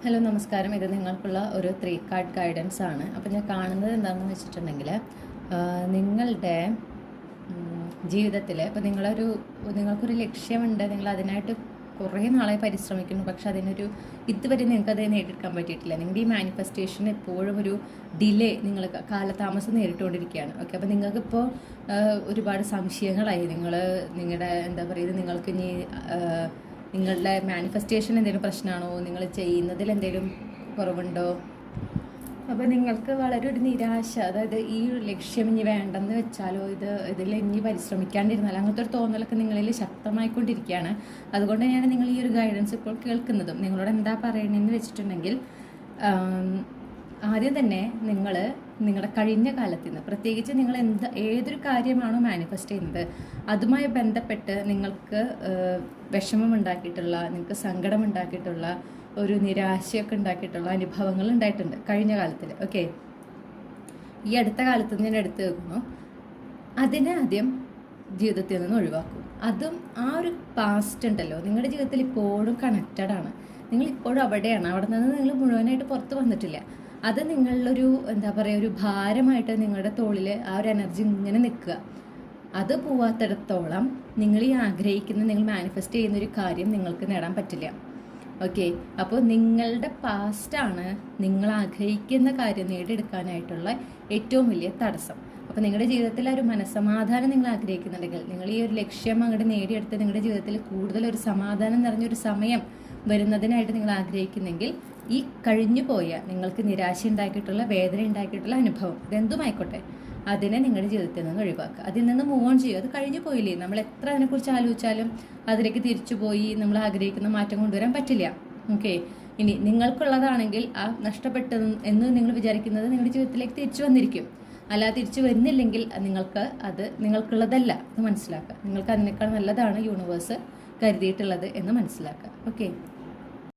Hello നമസ്കാരം. ഇത് നിങ്ങൾക്കുള്ള ഒരു 3 കാർഡ് ഗൈഡൻസ് ആണ്. അപ്പോൾ ഞാൻ കാണുന്നത് എന്താണെന്ന് വെച്ചിട്ടുണ്ടെങ്കിൽ നിങ്ങളുടെ ജീവിതത്തിൽ ഇപ്പോൾ നിങ്ങൾക്കൊരു ലക്ഷ്യമുണ്ട്, നിങ്ങൾ അതിനായിട്ട് കുറേ നാളെ പരിശ്രമിക്കുന്നു, പക്ഷെ അതിനൊരു ഇതുവരെ നിങ്ങൾക്കത് നേടിയെടുക്കാൻ പറ്റിയിട്ടില്ല. നിങ്ങളുടെ ഈ മാനിഫെസ്റ്റേഷൻ എപ്പോഴും ഒരു ഡിലേ, നിങ്ങൾ കാലതാമസം നേരിട്ടുകൊണ്ടിരിക്കുകയാണ്. ഓക്കെ, അപ്പോൾ നിങ്ങൾക്കിപ്പോൾ ഒരുപാട് സംശയങ്ങളായി. നിങ്ങളുടെ എന്താ പറയുക, നിങ്ങൾക്ക് ഇനി നിങ്ങളുടെ മാനിഫെസ്റ്റേഷൻ എന്തെങ്കിലും പ്രശ്നമാണോ, നിങ്ങൾ ചെയ്യുന്നതിൽ എന്തെങ്കിലും കുറവുണ്ടോ, അപ്പോൾ നിങ്ങൾക്ക് വളരെ ഒരു നിരാശ, അതായത് ഈ ഒരു ലക്ഷ്യം ഇനി വേണ്ടെന്ന് വെച്ചാലോ, ഇതിൽ ഇനി പരിശ്രമിക്കാണ്ടിരുന്നാലോ, അങ്ങനത്തെ ഒരു തോന്നലൊക്കെ നിങ്ങളിൽ ശക്തമായിക്കൊണ്ടിരിക്കുകയാണ്. അതുകൊണ്ട് തന്നെയാണ് നിങ്ങൾ ഈ ഒരു ഗൈഡൻസ് ഇപ്പോൾ കേൾക്കുന്നതും. നിങ്ങളോട് എന്താ പറയണമെന്ന് വെച്ചിട്ടുണ്ടെങ്കിൽ, ആദ്യം തന്നെ നിങ്ങളുടെ കഴിഞ്ഞ കാലത്തിൽ നിന്ന്, പ്രത്യേകിച്ച് നിങ്ങൾ ഏതൊരു കാര്യമാണോ മാനിഫെസ്റ്റ് ചെയ്യുന്നത് അതുമായി ബന്ധപ്പെട്ട് നിങ്ങൾക്ക് വിഷമമുണ്ടാക്കിയിട്ടുള്ള, നിങ്ങൾക്ക് സങ്കടമുണ്ടാക്കിയിട്ടുള്ള, ഒരു നിരാശയൊക്കെ ഉണ്ടാക്കിയിട്ടുള്ള അനുഭവങ്ങൾ ഉണ്ടായിട്ടുണ്ട് കഴിഞ്ഞ കാലത്തിൽ. ഓക്കെ, ഈ അടുത്ത കാലത്ത് ഞാൻ എടുത്തു വെക്കുന്നു, അതിനെ ആദ്യം ജീവിതത്തിൽ നിന്ന് ഒഴിവാക്കും. അതും ആ ഒരു പാസ്റ്റ് ഉണ്ടല്ലോ, നിങ്ങളുടെ ജീവിതത്തിൽ ഇപ്പോഴും കണക്റ്റഡ് ആണ്. നിങ്ങൾ ഇപ്പോഴും അവിടെയാണ്, അവിടെ നിന്ന് നിങ്ങൾ മുഴുവനായിട്ട് പുറത്ത് വന്നിട്ടില്ല. അത് നിങ്ങളൊരു എന്താ പറയുക, ഒരു ഭാരമായിട്ട് നിങ്ങളുടെ തോളിൽ ആ ഒരു എനർജി ഇങ്ങനെ നിൽക്കുക. അത് പോവാത്തിടത്തോളം നിങ്ങൾ ഈ ആഗ്രഹിക്കുന്ന, നിങ്ങൾ മാനിഫെസ്റ്റ് ചെയ്യുന്ന ഒരു കാര്യം നിങ്ങൾക്ക് നേടാൻ പറ്റില്ല. ഓക്കെ, അപ്പോൾ നിങ്ങളുടെ പാസ്റ്റാണ് നിങ്ങൾ ആഗ്രഹിക്കുന്ന കാര്യം നേടിയെടുക്കാനായിട്ടുള്ള ഏറ്റവും വലിയ തടസ്സം. അപ്പോൾ നിങ്ങളുടെ ജീവിതത്തിൽ ഒരു മനസ്സമാധാനം നിങ്ങൾ ആഗ്രഹിക്കുന്നുണ്ടെങ്കിൽ, നിങ്ങൾ ഈ ഒരു ലക്ഷ്യം അങ്ങോട്ട് നേടിയെടുത്ത് നിങ്ങളുടെ ജീവിതത്തിൽ കൂടുതൽ ഒരു സമാധാനം നിറഞ്ഞൊരു സമയം വരുന്നതിനായിട്ട് നിങ്ങൾ ആഗ്രഹിക്കുന്നെങ്കിൽ, ഈ കഴിഞ്ഞു പോയ നിങ്ങൾക്ക് നിരാശ ഉണ്ടാക്കിയിട്ടുള്ള, വേദന ഉണ്ടാക്കിയിട്ടുള്ള അനുഭവം ഇതെന്തുമായിക്കോട്ടെ, അതിനെ നിങ്ങളുടെ ജീവിതത്തിൽ നിന്ന് ഒഴിവാക്കുക. അതിൽ നിന്ന് മൂവ് ഓൺ ചെയ്യുക. അത് കഴിഞ്ഞു പോയില്ലേ, നമ്മൾ എത്ര അതിനെക്കുറിച്ച് ആലോചിച്ചാലും അതിലേക്ക് തിരിച്ചു പോയി നമ്മൾ ആഗ്രഹിക്കുന്ന മാറ്റം കൊണ്ടുവരാൻ പറ്റില്ല. ഓക്കെ, ഇനി നിങ്ങൾക്കുള്ളതാണെങ്കിൽ ആ നഷ്ടപ്പെട്ടത് എന്ന് നിങ്ങൾ വിചാരിക്കുന്നത് നിങ്ങളുടെ ജീവിതത്തിലേക്ക് തിരിച്ചു വന്നിരിക്കും. അല്ലാതെ തിരിച്ചു വരുന്നില്ലെങ്കിൽ അത് നിങ്ങൾക്കുള്ളതല്ല എന്ന് മനസ്സിലാക്കുക. നിങ്ങൾക്ക് അതിനേക്കാൾ നല്ലതാണ് യൂണിവേഴ്സ് കരുതിയിട്ടുള്ളത് എന്ന് മനസ്സിലാക്കുക. ഓക്കെ.